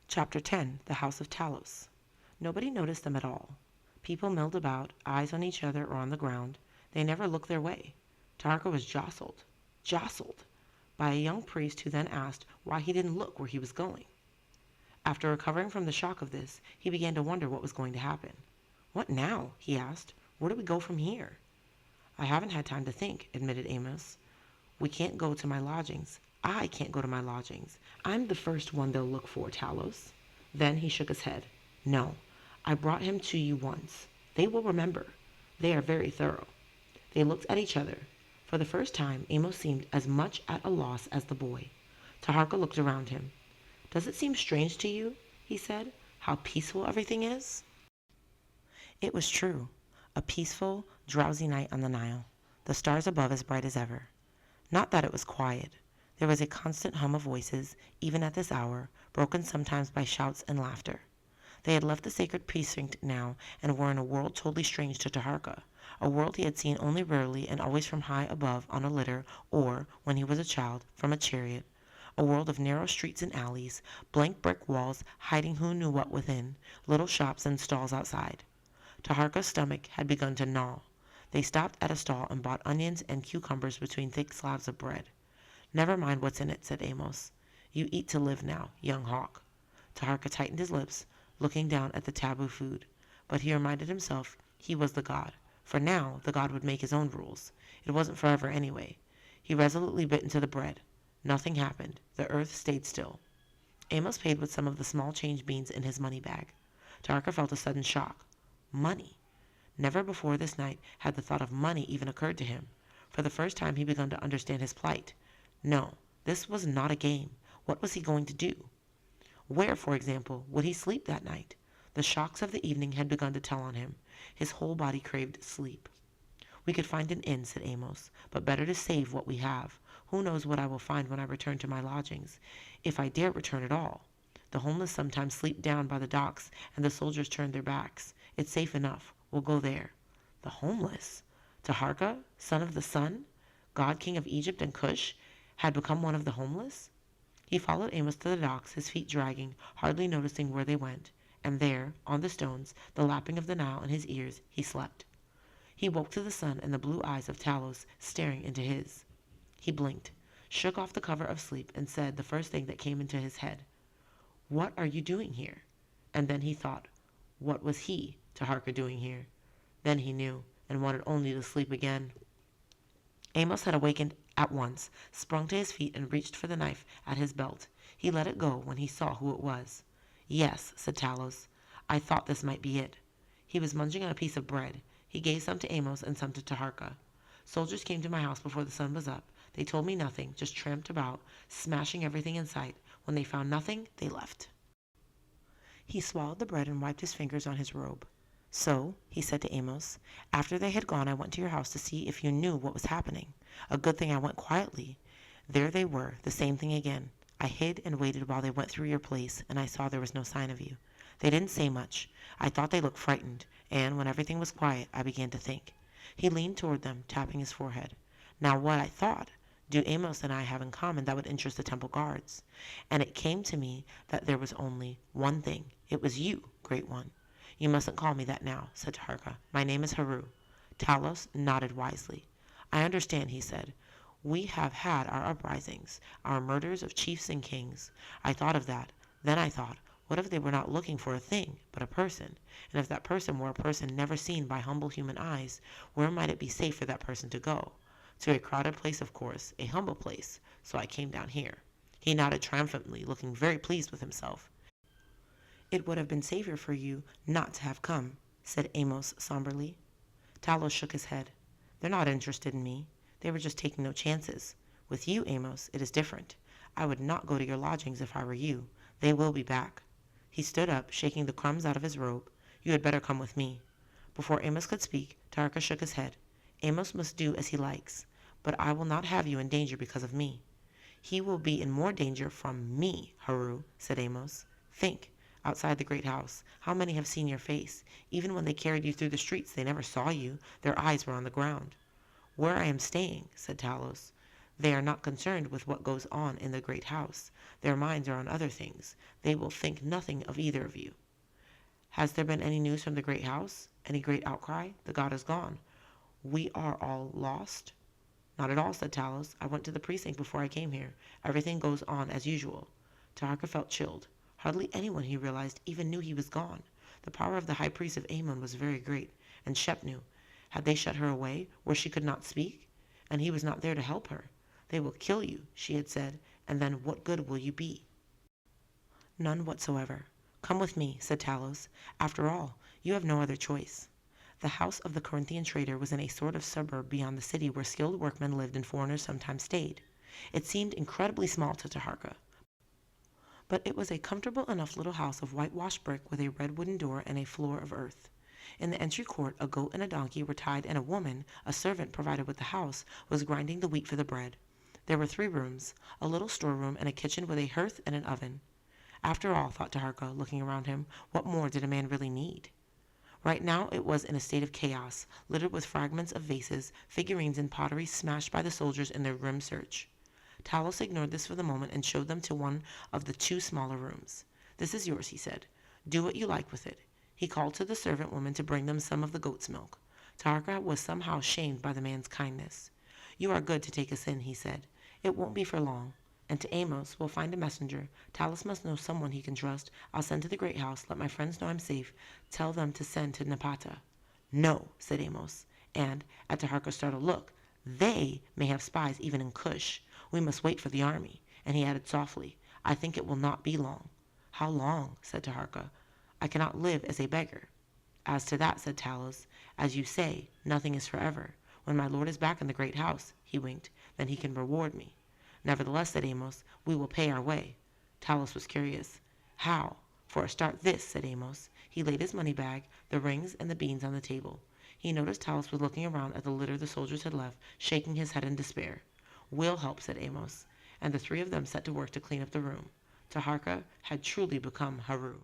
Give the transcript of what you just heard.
Chapter 10. The House of Talos. Nobody noticed them at all. People milled about, eyes on each other or on the ground. They never looked their way. Taharka was jostled, by a young priest who then asked why he didn't look where he was going. After recovering from the shock of this, he began to wonder what was going to happen. "What now?" he asked. "Where do we go from here?" "I haven't had time to think," admitted Amos. "We can't go to my lodgings. I can't go to my lodgings. I'm the first one they'll look for, Talos." Then he shook his head. "No, I brought him to you once. They will remember. They are very thorough." They looked at each other. For the first time, Amos seemed as much at a loss as the boy. Taharka looked around him. "Does it seem strange to you," he said, "how peaceful everything is?" It was true. A peaceful, drowsy night on the Nile. The stars above as bright as ever. Not that it was quiet. There was a constant hum of voices, even at this hour, broken sometimes by shouts and laughter. They had left the sacred precinct now and were in a world totally strange to Taharka, a world he had seen only rarely and always from high above on a litter or, when he was a child, from a chariot. A world of narrow streets and alleys, blank brick walls hiding who knew what within, little shops and stalls outside. Taharka's stomach had begun to gnaw. They stopped at a stall and bought onions and cucumbers between thick slabs of bread. "Never mind what's in it," said Amos. "You eat to live now, young hawk." Taharka tightened his lips, looking down at the taboo food. But he reminded himself he was the god. For now, the god would make his own rules. It wasn't forever anyway. He resolutely bit into the bread. Nothing happened. The earth stayed still. Amos paid with some of the small change beans in his money bag. Taharka felt a sudden shock. Money. Never before this night had the thought of money even occurred to him. For the first time he began to understand his plight. No, this was not a game. What was he going to do? Where, for example, would he sleep that night? The shocks of the evening had begun to tell on him. His whole body craved sleep. "We could find an inn," said Amos, "but better to save what we have. Who knows what I will find when I return to my lodgings, if I dare return at all. The homeless sometimes sleep down by the docks, and the soldiers turn their backs. It's safe enough. We'll go there." The homeless? Taharka, son of the sun, god king of Egypt and Cush, had become one of the homeless? He followed Amos to the docks, his feet dragging, hardly noticing where they went, and there, on the stones, the lapping of the Nile in his ears, he slept. He woke to the sun and the blue eyes of Talos staring into his. He blinked, shook off the cover of sleep, and said the first thing that came into his head. "What are you doing here?" And then he thought, what was he, Taharka, doing here? Then he knew, and wanted only to sleep again. Amos had awakened at once, sprung to his feet, and reached for the knife at his belt. He let it go when he saw who it was. "Yes," said Talos. "I thought this might be it." He was munching on a piece of bread. He gave some to Amos and some to Taharka. "Soldiers came to my house before the sun was up. They told me nothing, just tramped about, smashing everything in sight. When they found nothing, they left." He swallowed the bread and wiped his fingers on his robe. "So," he said to Amos, "after they had gone I went to your house to see if you knew what was happening. A good thing I went quietly. There they were, the same thing again. I hid and waited while they went through your place, and I saw there was no sign of you. They didn't say much. I thought they looked frightened, and when everything was quiet I began to think." He leaned toward them, tapping his forehead. "Now what I thought do Amos and I have in common that would interest the temple guards? And it came to me that there was only one thing. It was you, Great One." "You mustn't call me that now," said Taharka. "My name is Haru." Talos nodded wisely. "I understand," he said. "We have had our uprisings, our murders of chiefs and kings. I thought of that. Then I thought, what if they were not looking for a thing, but a person? And if that person were a person never seen by humble human eyes, where might it be safe for that person to go? To a crowded place, of course, a humble place. So I came down here." He nodded triumphantly, looking very pleased with himself. "It would have been safer for you not to have come," said Amos somberly. Talos shook his head. "They're not interested in me. They were just taking no chances. With you, Amos, it is different. I would not go to your lodgings if I were you. They will be back." He stood up, shaking the crumbs out of his robe. "You had better come with me." Before Amos could speak, Taharka shook his head. "Amos must do as he likes, but I will not have you in danger because of me." "He will be in more danger from me, Haru," said Amos. "Think. Outside the great house, how many have seen your face? Even when they carried you through the streets, they never saw you. Their eyes were on the ground." "Where I am staying," said Talos. They are not concerned with what goes on in the great house. Their minds are on other things. They will think nothing of either of you. Has there been any news from the great house? Any great outcry? The god is gone. We are all lost? Not at all, said Talos. I went to the precinct before I came here. Everything goes on as usual. Taharka felt chilled. Hardly anyone, he realized, even knew he was gone. The power of the high priest of Ammon was very great, and Shep knew. Had they shut her away, where she could not speak? And he was not there to help her. They will kill you, she had said, and then what good will you be? None whatsoever. Come with me, said Talos. After all, you have no other choice. The house of the Corinthian trader was in a sort of suburb beyond the city where skilled workmen lived and foreigners sometimes stayed. It seemed incredibly small to Taharka, but it was a comfortable enough little house of whitewashed brick with a red wooden door and a floor of earth. In the entry court, a goat and a donkey were tied, and a woman, a servant provided with the house, was grinding the wheat for the bread. There were 3 rooms, a little storeroom and a kitchen with a hearth and an oven. After all, thought Taharka, looking around him, what more did a man really need? Right now it was in a state of chaos, littered with fragments of vases, figurines, and pottery smashed by the soldiers in their grim search. Talos ignored this for the moment and showed them to one of the 2 smaller rooms. This is yours, he said. Do what you like with it. He called to the servant woman to bring them some of the goat's milk. Taharka was somehow shamed by the man's kindness. You are good to take us in, he said. It won't be for long. And to Amos, we'll find a messenger. Talos must know someone he can trust. I'll send to the great house. Let my friends know I'm safe. Tell them to send to Napata. No, said Amos. And, at Taharka's startled look, they may have spies even in Kush. We must wait for the army. And he added softly, I think it will not be long. How long? Said Taharka. I cannot live as a beggar. As to that, said Talos, as you say, nothing is forever. When my lord is back in the great house, he winked, then he can reward me. Nevertheless, said Amos, we will pay our way. Talos was curious. How? For a start, this, said Amos. He laid his money bag, the rings, and the beans on the table. He noticed Talos was looking around at the litter the soldiers had left, shaking his head in despair. We'll help, said Amos, and the 3 of them set to work to clean up the room. Taharka had truly become Haru.